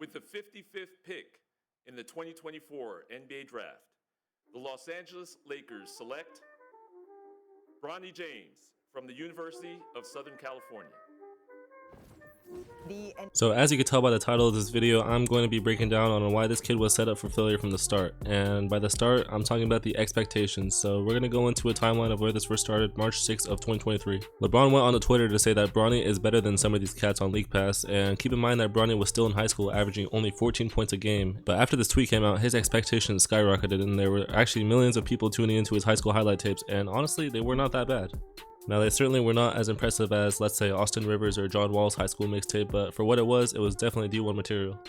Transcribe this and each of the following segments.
With the 55th pick in the 2024 NBA Draft, the Los Angeles Lakers select Bronny James from the University of Southern California. So as you can tell by the title of this video, I'm going to be breaking down on why this kid was set up for failure from the start. And by the start, I'm talking about the expectations. So we're going to go into a timeline of where this first started, March 6th of 2023. Lebron went on to Twitter to say that Bronny is better than some of these cats on League Pass, and keep in mind that Bronny was still in high school averaging only 14 points a game. But after this tweet came out, his expectations skyrocketed and there were actually millions of people tuning into his high school highlight tapes, and honestly, they were not that bad. Now, they certainly were not as impressive as, let's say, Austin Rivers or John Wall's high school mixtape, but for what it was definitely D1 material.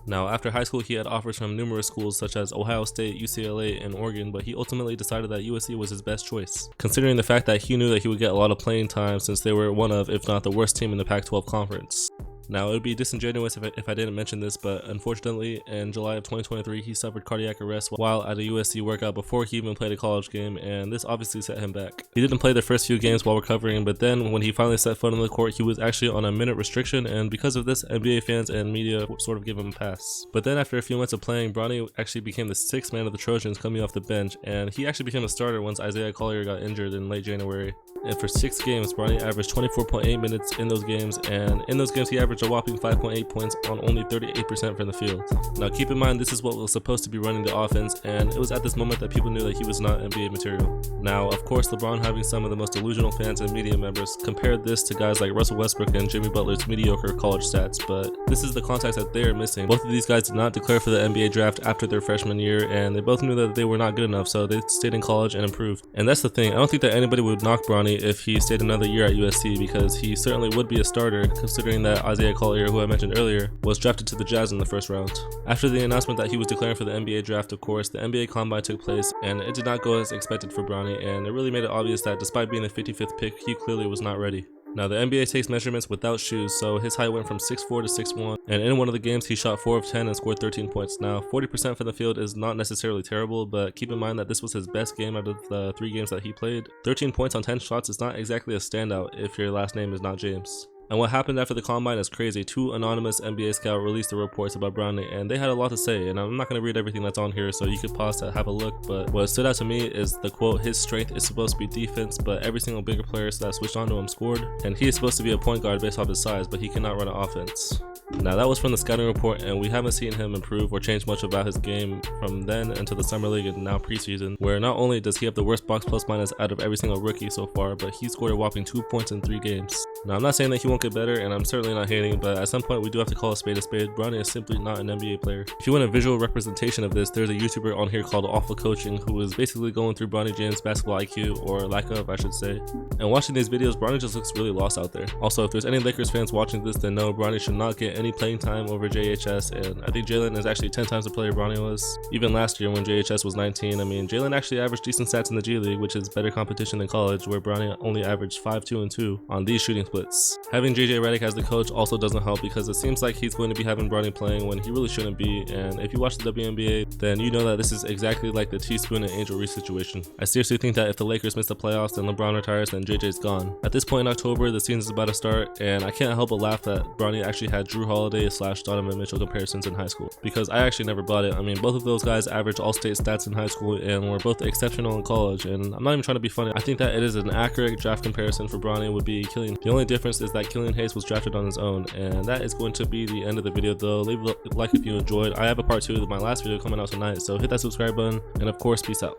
Now, after high school, he had offers from numerous schools such as Ohio State, UCLA, and Oregon, but he ultimately decided that USC was his best choice, considering the fact that he knew that he would get a lot of playing time since they were one of, if not the worst team in the Pac-12 conference. Now, it would be disingenuous if I didn't mention this, but unfortunately, in July of 2023, he suffered cardiac arrest while at a USC workout before he even played a college game, and this obviously set him back. He didn't play the first few games while recovering, but then when he finally set foot on the court, he was actually on a minute restriction, and because of this, NBA fans and media sort of gave him a pass. But then after a few months of playing, Bronny actually became the sixth man of the Trojans coming off the bench, and he actually became a starter once Isaiah Collier got injured in late January. And for 6 games, Bronny averaged 24.8 minutes in those games, and in those games he averaged a whopping 5.8 points on only 38% from the field. Now keep in mind, this is what was supposed to be running the offense, and it was at this moment that people knew that he was not NBA material. Now, of course, LeBron, having some of the most delusional fans and media members, compared this to guys like Russell Westbrook and Jimmy Butler's mediocre college stats, but this is the context that they are missing. Both of these guys did not declare for the NBA draft after their freshman year, and they both knew that they were not good enough, so they stayed in college and improved. And that's the thing, I don't think that anybody would knock Bronny if he stayed another year at USC, because he certainly would be a starter, considering that Isaiah Collier, who I mentioned earlier, was drafted to the Jazz in the first round. After the announcement that he was declaring for the NBA draft, of course, the NBA Combine took place, and it did not go as expected for Bronny, and it really made it obvious that despite being the 55th pick, he clearly was not ready. Now, the NBA takes measurements without shoes, so his height went from 6'4" to 6'1", and in one of the games he shot 4 of 10 and scored 13 points. Now, 40% from the field is not necessarily terrible, but keep in mind that this was his best game out of the 3 games that he played. 13 points on 10 shots is not exactly a standout if your last name is not James. And what happened after the Combine is crazy. 2 anonymous NBA scouts released the reports about Bronny, and they had a lot to say, and I'm not going to read everything that's on here, so you could pause to have a look, but what stood out to me is the quote, "His strength is supposed to be defense, but every single bigger player that switched onto him scored, and he is supposed to be a point guard based off his size, but he cannot run an offense." Now, that was from the scouting report, and we haven't seen him improve or change much about his game from then until the Summer League and now preseason, where not only does he have the worst box plus minus out of every single rookie so far, but he scored a whopping 2 points in 3 games. Now, I'm not saying that he won't get better, and I'm certainly not hating, but at some point we do have to call a spade a spade. Bronny is simply not an NBA player. If you want a visual representation of this, there's a YouTuber on here called Awful Coaching who is basically going through Bronny James' basketball IQ, or lack of, I should say. And watching these videos, Bronny just looks really lost out there. Also, if there's any Lakers fans watching this, then know Bronny should not get any playing time over JHS, and I think Jalen is actually 10 times the player Bronny was. Even last year when JHS was 19, I mean, Jalen actually averaged decent stats in the G League, which is better competition than college, where Bronny only averaged 5, 2, and 2 on these shooting splits. Having JJ Redick as the coach also doesn't help, because it seems like he's going to be having Bronny playing when he really shouldn't be, and if you watch the WNBA, then you know that this is exactly like the Teaspoon and Angel Reese situation. I seriously think that if the Lakers miss the playoffs and LeBron retires, then JJ's gone. At this point in October, the season's about to start, and I can't help but laugh that Bronny actually had Drew Holiday / Donovan Mitchell comparisons in high school, because I actually never bought it. I mean, both of those guys averaged all-state stats in high school and were both exceptional in college, and I'm not even trying to be funny. I think that it is an accurate draft comparison for Bronny would be Killian. The only difference is that Killian Hayes was drafted on his own, and that is going to be the end of the video though. Leave a like if you enjoyed. I have a part 2 of my last video coming out tonight, so hit that subscribe button, and of course, peace out.